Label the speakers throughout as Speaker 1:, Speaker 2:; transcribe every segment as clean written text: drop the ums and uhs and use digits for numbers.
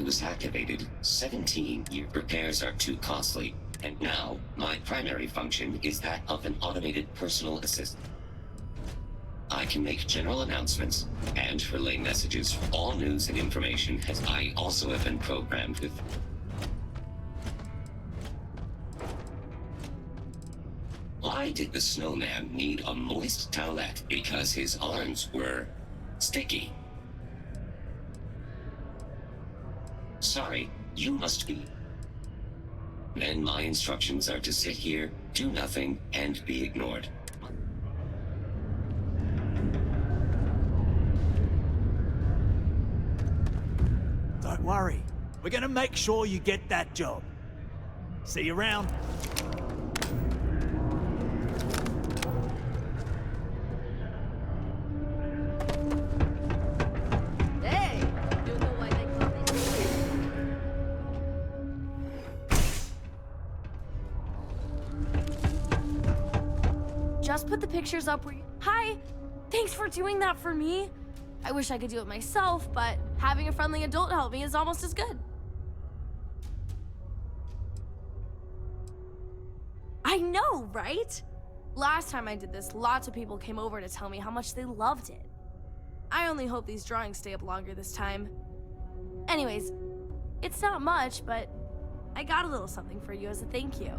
Speaker 1: I was activated, 17-year repairs are too costly, and now my primary function is that of an automated personal assistant. I can make general announcements and relay messages for all news and information, as I also have been programmed with... Why did the snowman need a moist towelette? Because his arms were sticky. Sorry, you must be. Then my instructions are to sit here, do nothing, and be ignored.
Speaker 2: Don't worry. We're gonna make sure you get that job. See you around.
Speaker 3: Hey! You know why they call this? Just put the pictures up where you... Hi! Thanks for doing that for me. I wish I could do it myself, but having a friendly adult help me is almost as good. I know, right? Last time I did this, lots of people came over to tell me how much they loved it. I only hope these drawings stay up longer this time. Anyways, it's not much, but I got a little something for you as a thank you.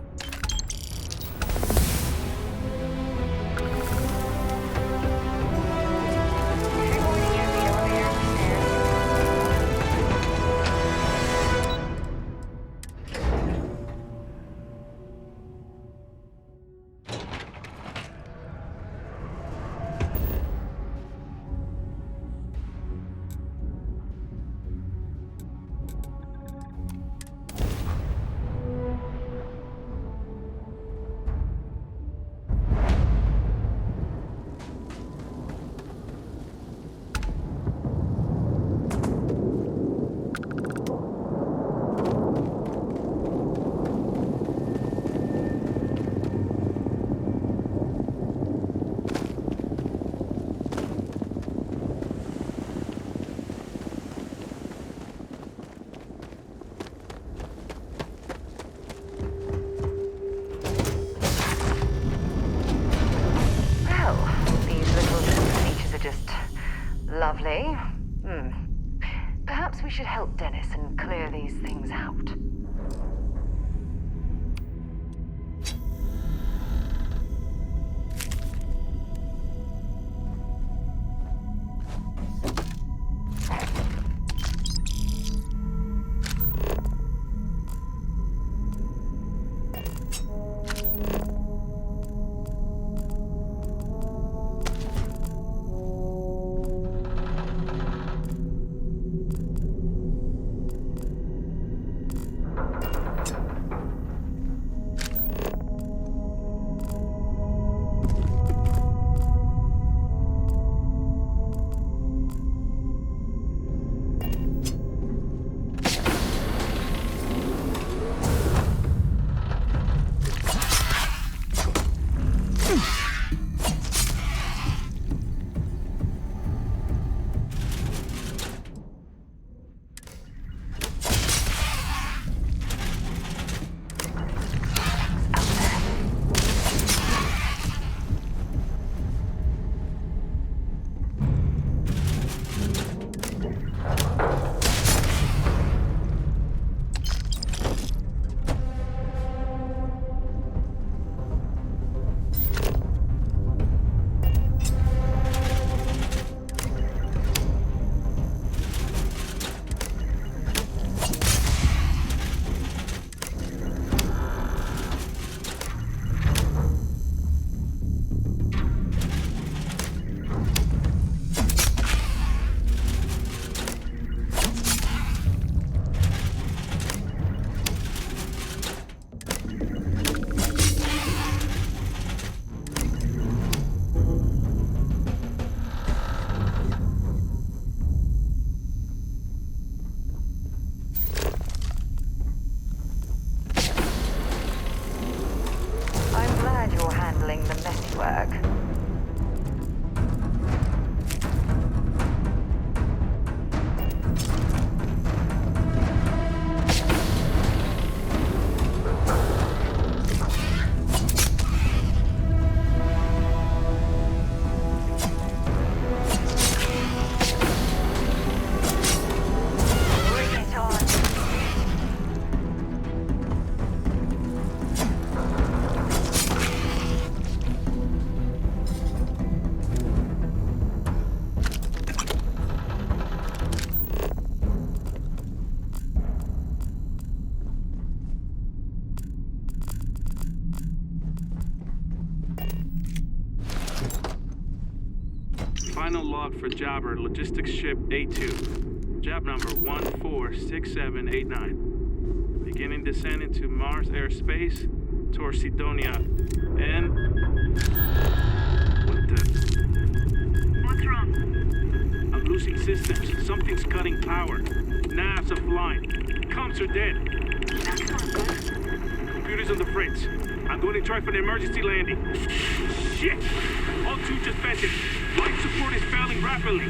Speaker 4: Lovely. Perhaps we should help Dennis and clear these things out.
Speaker 5: Final log for Jobber, logistics ship A2. Job number 146789. Beginning descent into Mars airspace towards Sidonia. And... What the...
Speaker 6: What's wrong?
Speaker 5: I'm losing systems. Something's cutting power. Nav's offline. Comms are dead.
Speaker 6: That's not good.
Speaker 5: Computers on the fritz. I'm going to try for an emergency landing. Shit! All two just vented. Life support is failing rapidly.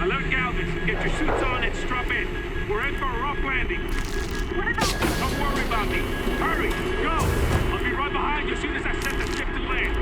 Speaker 5: Alert Galvez. Get your suits on and strap in. We're in for a rough landing.
Speaker 6: What about...
Speaker 5: Don't worry about me. Hurry! Go! I'll be right behind you as soon as I set the ship to land.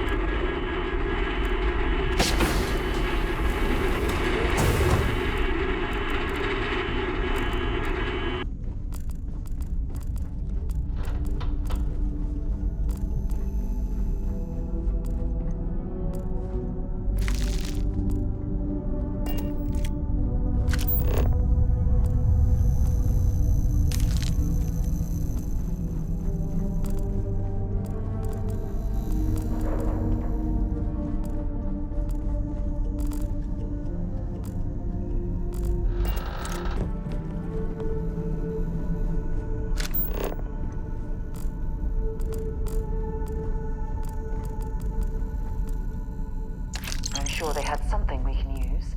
Speaker 4: I'm sure they had something we can use.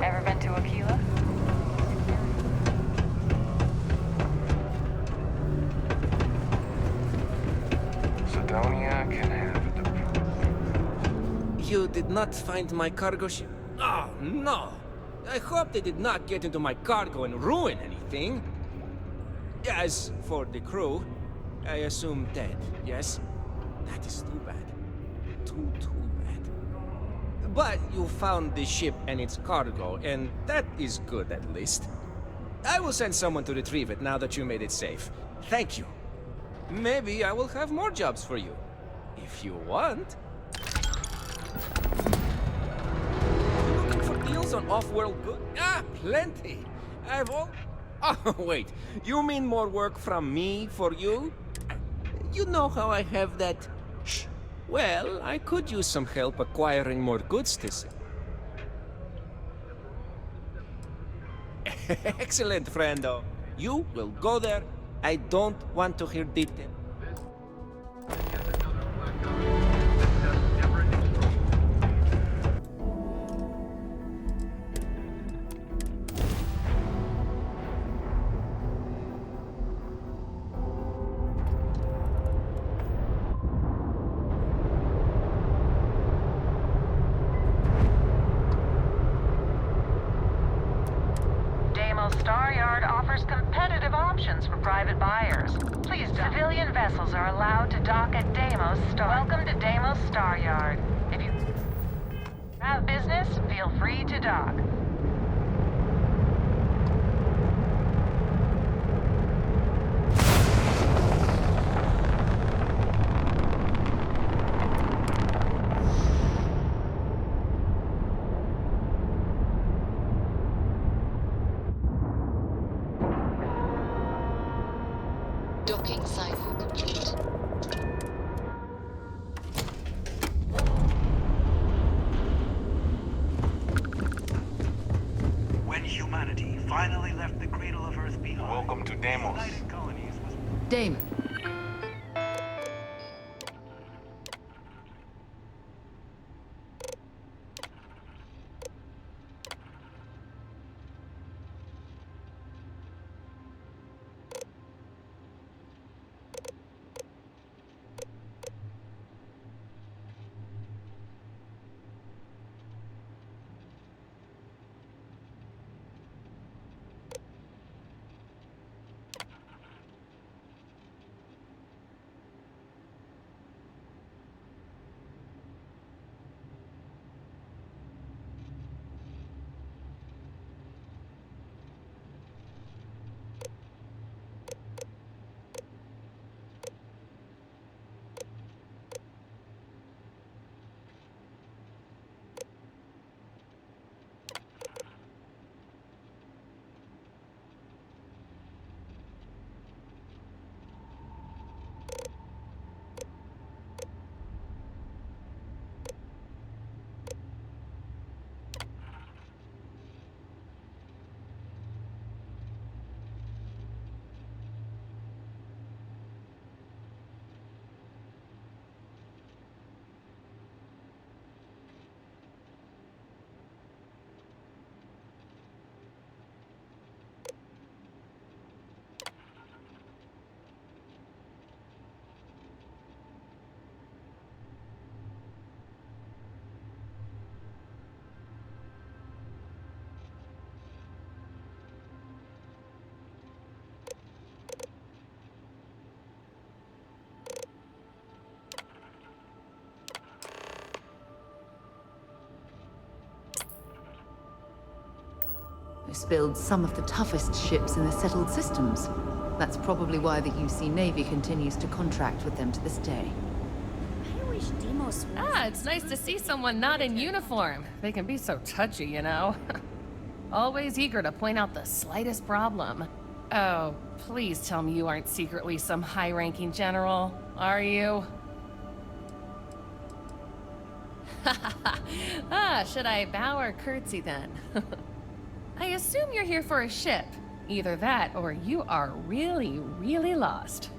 Speaker 4: Ever been to Aquila?
Speaker 7: Sidonia can have it.
Speaker 8: You did not find my cargo ship? Oh, no. I hope they did not get into my cargo and ruin anything. As for the crew, I assume dead, yes? That is too bad. Too bad. But you found the ship and its cargo, and that is good at least. I will send someone to retrieve it now that you made it safe. Thank you. Maybe I will have more jobs for you. If you want. Looking for deals on off-world goods? Ah, plenty. I've all... Oh, wait. You mean more work from me for you? You know how I have that... Shh. Well, I could use some help acquiring more goods to sell. Excellent, friendo. You will go there. I don't want to hear details.
Speaker 4: Star Yard offers competitive options for private buyers. Please, civilian vessels are allowed to dock at Deimos Star. Welcome to Deimos Star Yard. If you have business, feel free to dock.
Speaker 9: Docking cycle complete.
Speaker 2: When humanity finally left the cradle of Earth behind,
Speaker 7: Welcome to Deimos.
Speaker 2: United Colonies was...
Speaker 9: Damon.
Speaker 10: This builds some of the toughest ships in the settled systems. That's probably why the UC Navy continues to contract with them to this day.
Speaker 3: I wish Deimos was...
Speaker 11: It's nice to see someone not in uniform. They can be so touchy, you know? Always eager to point out the slightest problem. Oh, please tell me you aren't secretly some high-ranking general, are you? Should I bow or curtsy then? I assume you're here for a ship. Either that, or you are really, really lost.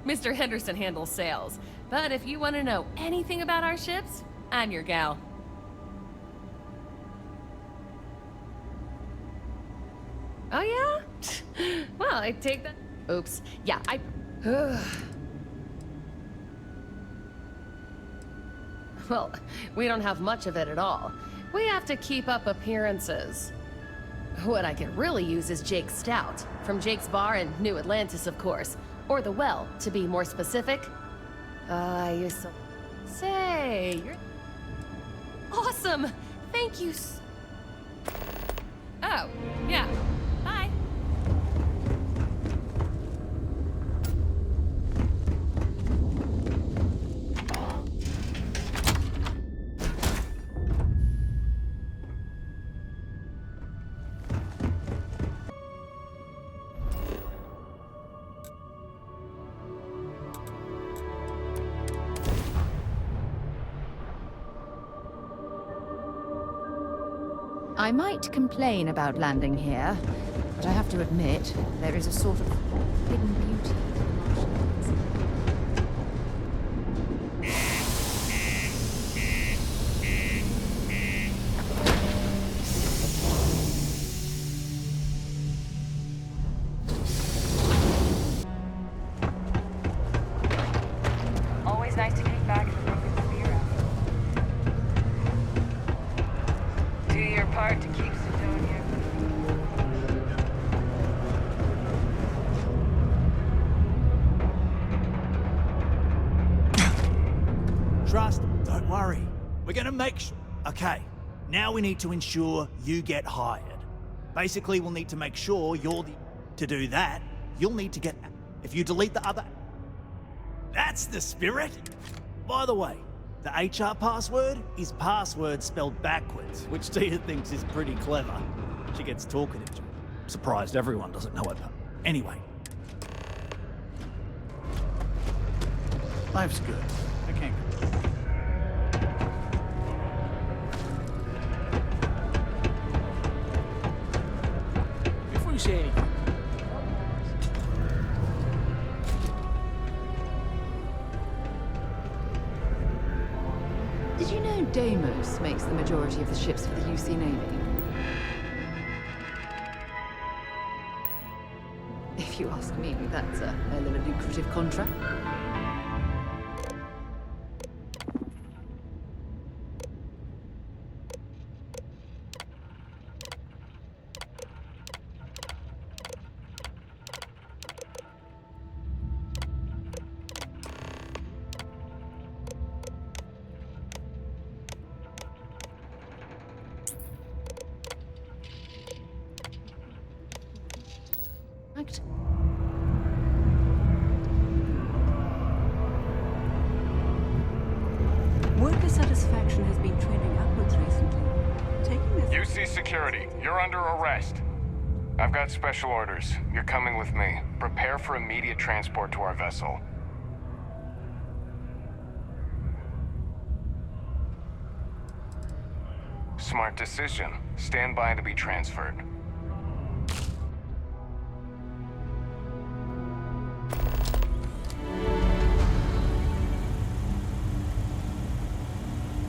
Speaker 11: Mr. Henderson handles sales, but if you want to know anything about our ships, I'm your gal. Oh yeah? Well, I take that... Oops. Yeah, I... Well, we don't have much of it at all. We have to keep up appearances. What I could really use is Jake's Stout, from Jake's Bar in New Atlantis, of course. Or the Well, to be more specific. I used to... Say, you're... Awesome! Thank you Oh, yeah. Bye.
Speaker 10: I might complain about landing here, but I have to admit, there is a sort of hidden beauty to the Martians.
Speaker 4: Always nice to kick back and throw the beer out. Do your part to keep Sidonia.
Speaker 2: Trust, don't worry. We're gonna make sure... Okay, now we need to ensure you get hired. Basically, we'll need to make sure you're the... To do that, you'll need to get... If you delete the other... That's the spirit! By the way, the HR password is password spelled backwards, which Tia thinks is pretty clever. She gets talkative. Surprised everyone doesn't know it. Anyway. Life's good. I can't...
Speaker 8: Before you say anything,
Speaker 10: Did you know Deimos makes the majority of the ships for the UC Navy? If you ask me, that's a hell of a lucrative contract.
Speaker 6: Worker satisfaction has been trending upwards recently. Taking this...
Speaker 7: UC Security, you're under arrest. I've got special orders. You're coming with me. Prepare for immediate transport to our vessel. Smart decision. Stand by to be transferred.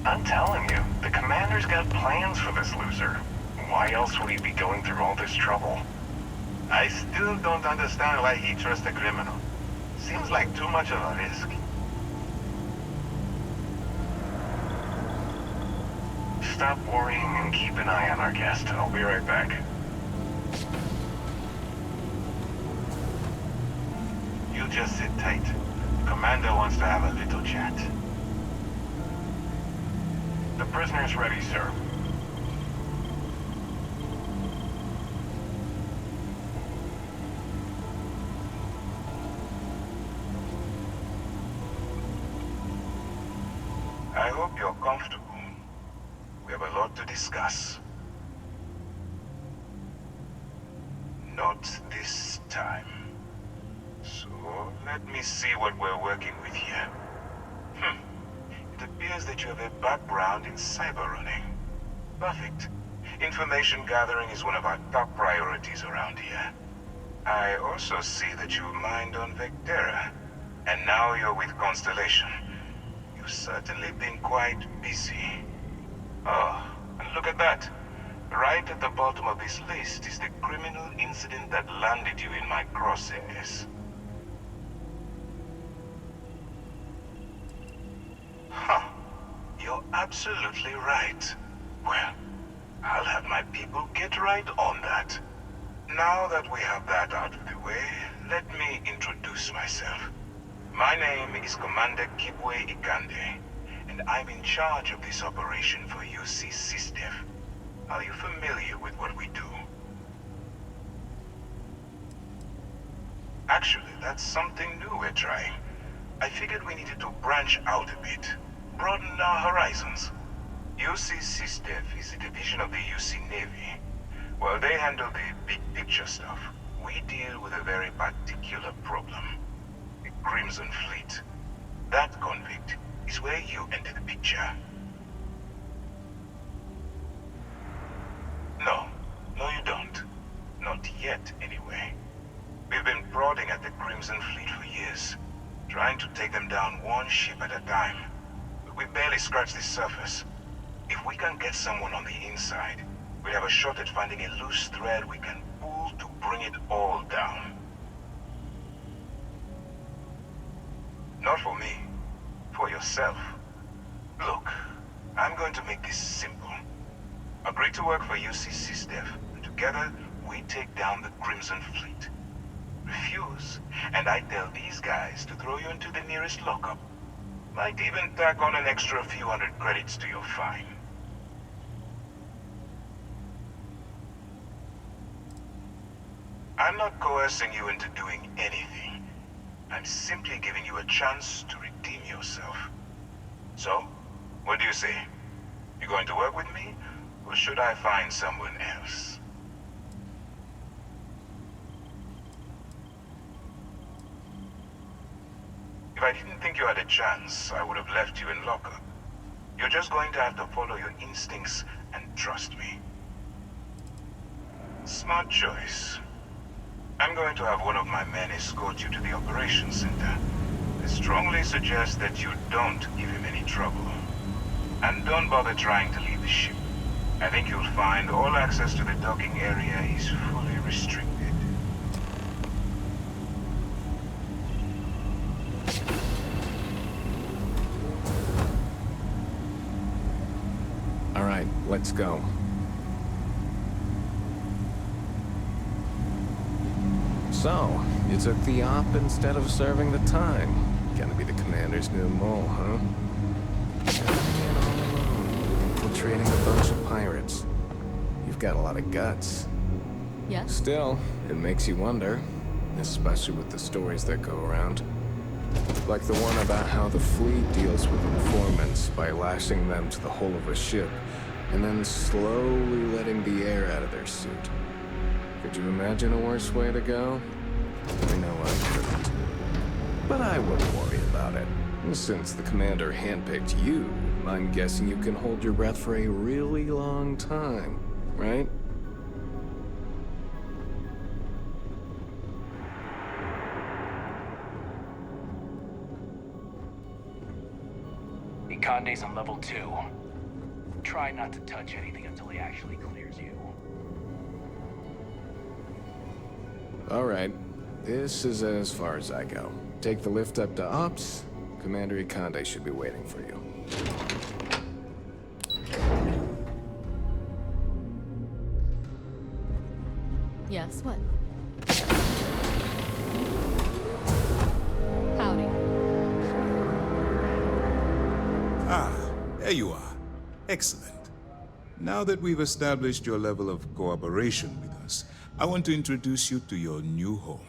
Speaker 7: I'm telling you, the commander's got plans for this loser. Why else would he be going through all this trouble?
Speaker 12: I still don't understand why he trusts a criminal. Seems like too much of a risk.
Speaker 7: Stop worrying and keep an eye on our guest. I'll be right back.
Speaker 12: You just sit tight. Commander wants to have a little chat.
Speaker 7: The prisoner's ready, sir.
Speaker 12: I hope you're comfortable. We have a lot to discuss. Not this time. So, let me see what we're working with here. It appears that you have a background in cyber running. Perfect. Information gathering is one of our top priorities around here. I also see that you mined on Vectera, and now you're with Constellation. You've certainly been quite busy. Oh, and look at that. Right at the bottom of this list is the criminal incident that landed you in my crosshairs. Huh. You're absolutely right. Well, I'll have my people get right on that. Now that we have that out of the way, let me introduce myself. My name is Commander Kibwe Ikande, and I'm in charge of this operation for UC SysDef. Are you familiar with what we do? Actually, that's something new we're trying. I figured we needed to branch out a bit, broaden our horizons. UC SysDef is a division of the UC Navy. While they handle the big picture stuff, we deal with a very particular problem. The Crimson Fleet. That convict is where you enter the picture. No, you don't. Not yet, anyway. We've been prodding at the Crimson Fleet for years, trying to take them down one ship at a time. But we barely scratched the surface. If we can get someone on the inside, we have a shot at finding a loose thread we can pull to bring it all down. Not for me. For yourself. Look, I'm going to make this simple. Agree to work for UC SysDef, and together we take down the Crimson Fleet. Refuse, and I tell these guys to throw you into the nearest lockup. Might even tack on an extra few hundred credits to your fine. I'm not coercing you into doing anything. I'm simply giving you a chance to redeem yourself. So, what do you say? You going to work with me, or should I find someone else? If I didn't think you had a chance, I would have left you in lockup. You're just going to have to follow your instincts and trust me. Smart choice. I'm going to have one of my men escort you to the operations center. I strongly suggest that you don't give him any trouble. And don't bother trying to leave the ship. I think you'll find all access to the docking area is fully restricted.
Speaker 7: All right, let's go. So, you took the op instead of serving the time. Gonna be the commander's new mole, huh? Infiltrating a bunch of pirates. You've got a lot of guts.
Speaker 10: Yes?
Speaker 7: Still, it makes you wonder, especially with the stories that go around. Like the one about how the fleet deals with informants by lashing them to the hull of a ship, and then slowly letting the air out of their suit. Could you imagine a worse way to go? I know I couldn't. But I wouldn't worry about it. Since the commander handpicked you, I'm guessing you can hold your breath for a really long time, right?
Speaker 13: Ikande's on level 2. Try not to touch anything until he actually clears you.
Speaker 7: All right. This is as far as I go. Take the lift up to Ops. Commander Ikande should be waiting for you.
Speaker 10: Yes, what? Howdy.
Speaker 14: Ah, there you are. Excellent. Now that we've established your level of cooperation with us, I want to introduce you to your new home.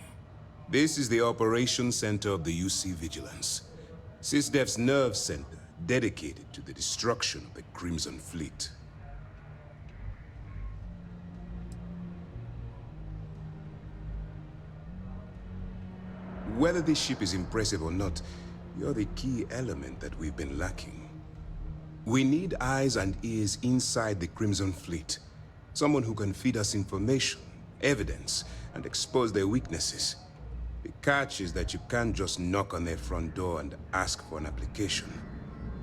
Speaker 14: This is the Operations Center of the UC Vigilance. SysDef's nerve center dedicated to the destruction of the Crimson Fleet. Whether this ship is impressive or not, you're the key element that we've been lacking. We need eyes and ears inside the Crimson Fleet. Someone who can feed us information, evidence, and expose their weaknesses. The catch is that you can't just knock on their front door and ask for an application.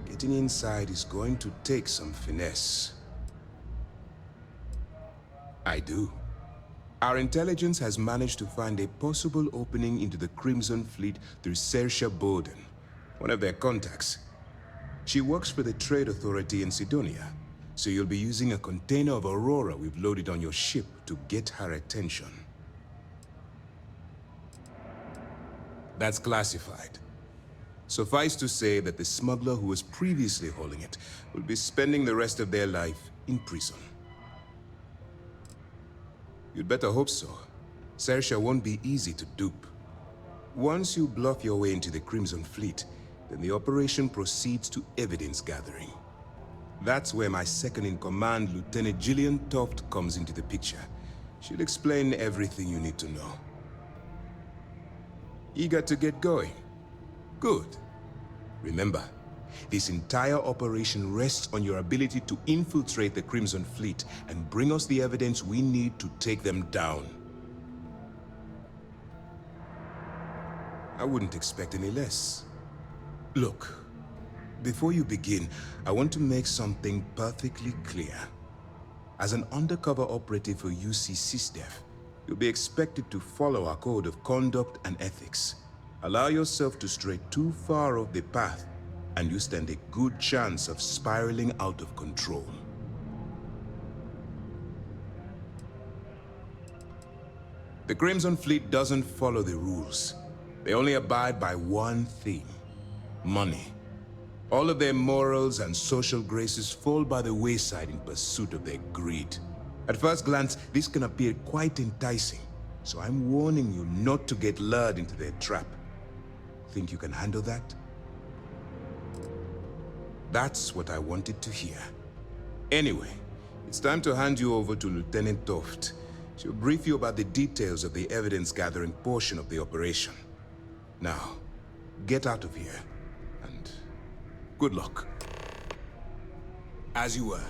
Speaker 14: Getting inside is going to take some finesse. I do. Our intelligence has managed to find a possible opening into the Crimson Fleet through Saoirse Bowden, one of their contacts. She works for the Trade Authority in Sidonia, so you'll be using a container of Aurora we've loaded on your ship to get her attention. That's classified. Suffice to say that the smuggler who was previously holding it will be spending the rest of their life in prison. You'd better hope so. Saoirse won't be easy to dupe. Once you bluff your way into the Crimson Fleet, then the operation proceeds to evidence gathering. That's where my second-in-command, Lieutenant Gillian Toft, comes into the picture. She'll explain everything you need to know. Eager to get going? Good. Remember, this entire operation rests on your ability to infiltrate the Crimson Fleet and bring us the evidence we need to take them down. I wouldn't expect any less. Look, before you begin, I want to make something perfectly clear. As an undercover operative for UC SysDef, you'll be expected to follow our code of conduct and ethics. Allow yourself to stray too far off the path, and you stand a good chance of spiraling out of control. The Crimson Fleet doesn't follow the rules. They only abide by one thing: money. All of their morals and social graces fall by the wayside in pursuit of their greed. At first glance, this can appear quite enticing, so I'm warning you not to get lured into their trap. Think you can handle that? That's what I wanted to hear. Anyway, it's time to hand you over to Lieutenant Toft. She'll brief you about the details of the evidence-gathering portion of the operation. Now, get out of here, and good luck. As you were.